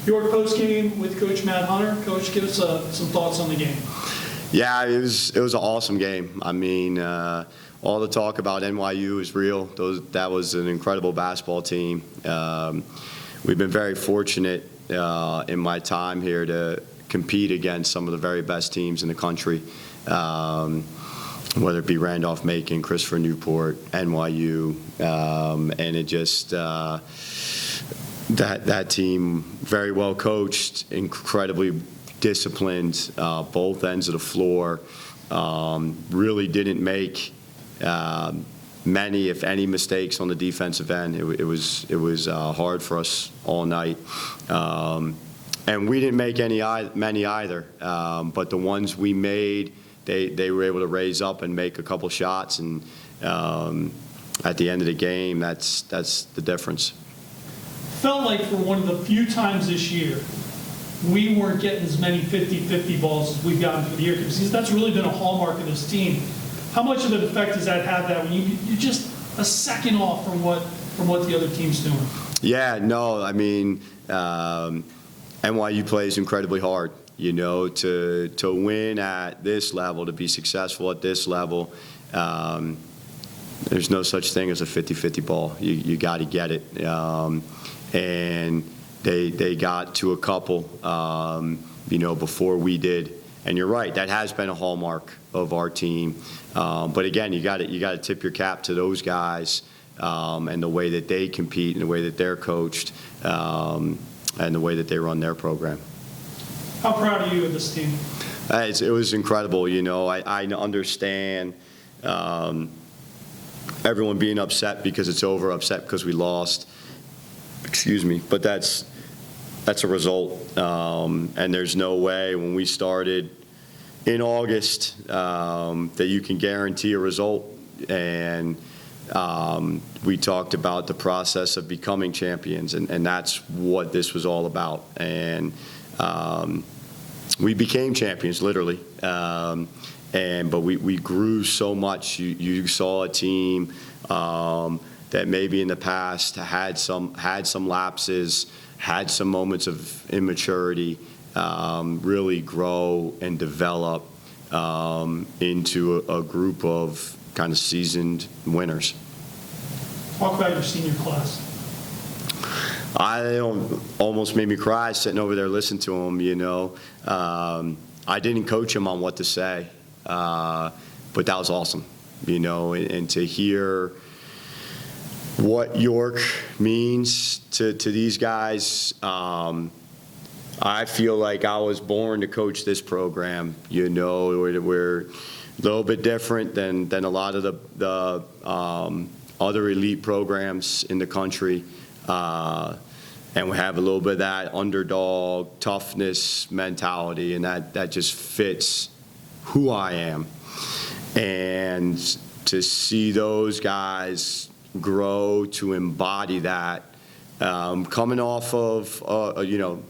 Your post game with Coach Matt Hunter. Coach, give us some thoughts on the game. Yeah, it was an awesome game. I mean, all the talk about NYU is real. That was an incredible basketball team. We've been very fortunate in my time here to compete against some of the very best teams in the country, whether it be Randolph-Macon, Christopher Newport, NYU, and it just that team, very well coached, incredibly disciplined, both ends of the floor, really didn't make many, if any, mistakes on the defensive end. It was hard for us all night, and we didn't make many either. But the ones we made, they were able to raise up and make a couple shots, and at the end of the game, that's the difference. Felt like for one of the few times this year, we weren't getting as many 50-50 balls as we've gotten through the year, because that's really been a hallmark of this team. How much of an effect does that have, that when you're just a second off from what the other team's doing? Yeah, no, I mean, NYU plays incredibly hard. You know, to win at this level, to be successful at this level, there's no such thing as a 50-50 ball. You got to get it. And they got to a couple, you know, before we did. And you're right, that has been a hallmark of our team. But again, you got to tip your cap to those guys and the way that they compete and the way that they're coached and the way that they run their program. How proud are you of this team? It was incredible. You know, I understand everyone being upset because it's over, upset because we lost. Excuse me, but that's a result, and there's no way when we started in August that you can guarantee a result. And we talked about the process of becoming champions, and that's what this was all about. And we became champions, literally, but we grew so much. You saw a team that maybe in the past had some lapses, had some moments of immaturity, really grow and develop into a group of kind of seasoned winners. Talk about your senior class. Almost made me cry sitting over there listening to them, you know. I didn't coach them on what to say, but that was awesome, you know, and to hear what York means to these guys. I feel like I was born to coach this program. You know, we're a little bit different than a lot of the other elite programs in the country. And we have a little bit of that underdog toughness mentality, and that just fits who I am. And to see those guys grow to embody that, coming off of you know,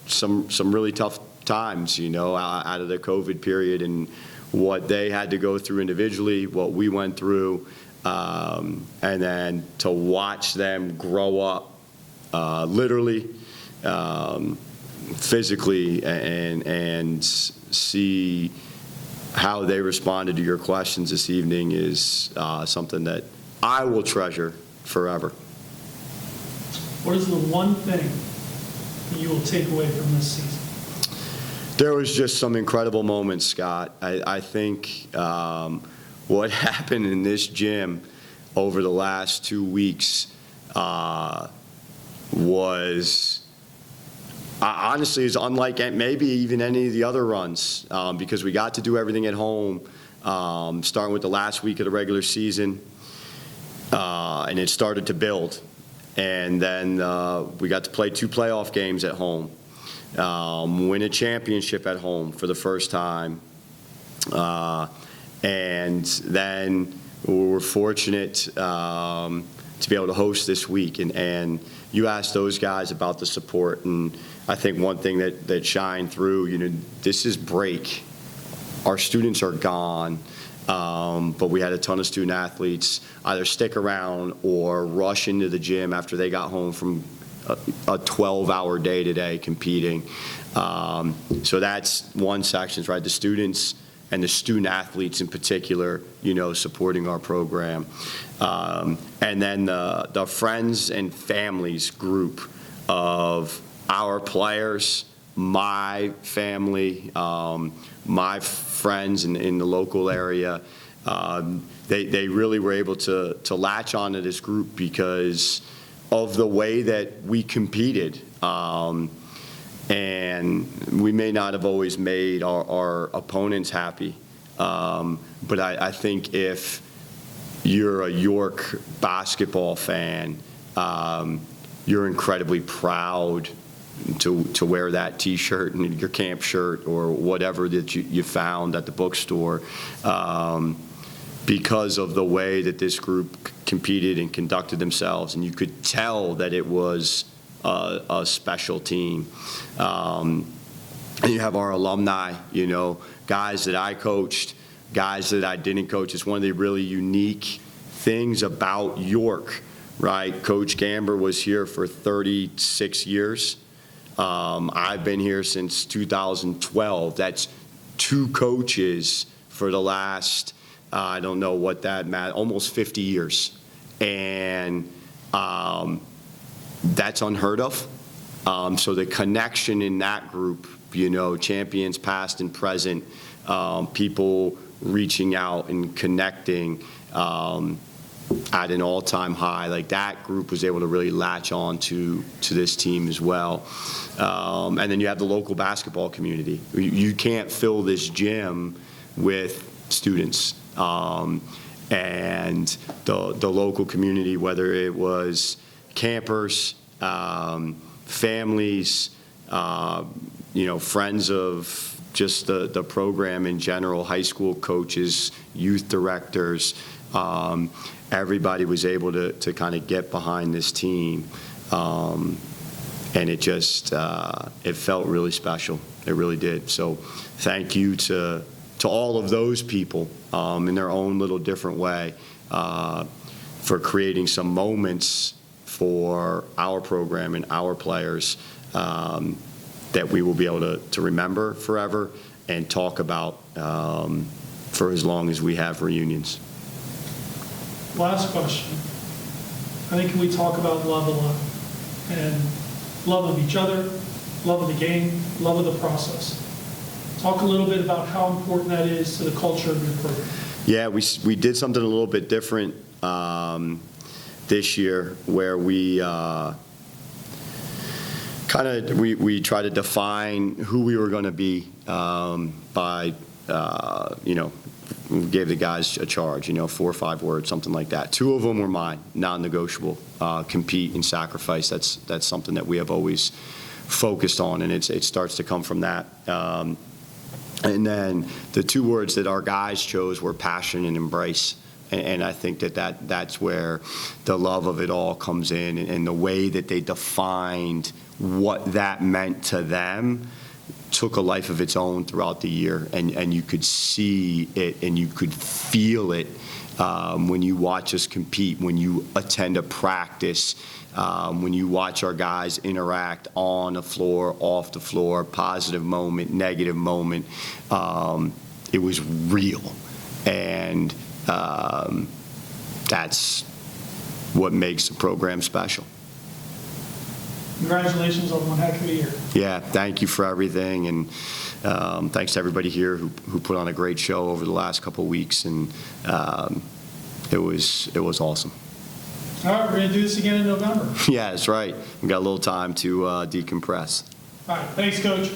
some really tough times, you know, out of the COVID period, and what they had to go through individually, what we went through, and then to watch them grow up, literally, physically, and see how they responded to your questions this evening is something that I will treasure forever. What is the one thing that you will take away from this season? There was just some incredible moments, Scott. I think what happened in this gym over the last 2 weeks was honestly is unlike maybe even any of the other runs, because we got to do everything at home, starting with the last week of the regular season, and it started to build. And then we got to play 2 playoff games at home, win a championship at home for the first time, and then we were fortunate to be able to host this week. And you asked those guys about the support, and I think one thing that shined through, you know, this is break. Our students are gone, but we had a ton of student athletes either stick around or rush into the gym after they got home from a 12-hour day today competing. So that's one section, right? The students and the student athletes in particular, supporting our program. And then the friends and families group of our players, my family, my friends in the local area. They really were able to latch onto this group because of the way that we competed. And we may not have always made our opponents happy, but I think if you're a York basketball fan, you're incredibly proud to wear that T-shirt and your camp shirt or whatever that you found at the bookstore, because of the way that this group competed and conducted themselves, and you could tell that it was a special team. And you have our alumni, guys that I coached, guys that I didn't coach. It's one of the really unique things about York, right? Coach Gamber was here for 36 years. I've been here since 2012. That's 2 coaches for the last, I don't know what that meant, almost 50 years. And that's unheard of. So the connection in that group, champions past and present, people reaching out and connecting at an all-time high, like that group was able to really latch on to this team as well. And then you have the local basketball community. You can't fill this gym with students. And the local community, whether it was campers, families, friends of just the program in general, high school coaches, youth directors, everybody was able to kind of get behind this team. And it just, it felt really special. It really did. So thank you to all of those people in their own little different way for creating some moments for our program and our players that we will be able to remember forever and talk about for as long as we have reunions. Last question. I think we talk about love a lot, and love of each other, love of the game, love of the process. Talk a little bit about how important that is to the culture of your program. Yeah, we did something a little bit different this year, where we we try to define who we were going to be by we gave the guys a charge, 4 or 5 words, something like that. 2 of them were mine, non-negotiable. Compete and sacrifice. That's something that we have always focused on, and it starts to come from that. And then the 2 words that our guys chose were passion and embrace. And I think that's where the love of it all comes in, and the way that they defined what that meant to them took a life of its own throughout the year, and you could see it and you could feel it when you watch us compete, when you attend a practice, when you watch our guys interact on the floor, off the floor, positive moment, negative moment. It was real, and that's what makes the program special. Congratulations on one heck of a year. Yeah, thank you for everything, and thanks to everybody here who put on a great show over the last couple of weeks, and it was awesome. All right, we're going to do this again in November. Yeah, that's right. We got a little time to decompress. All right, thanks, Coach.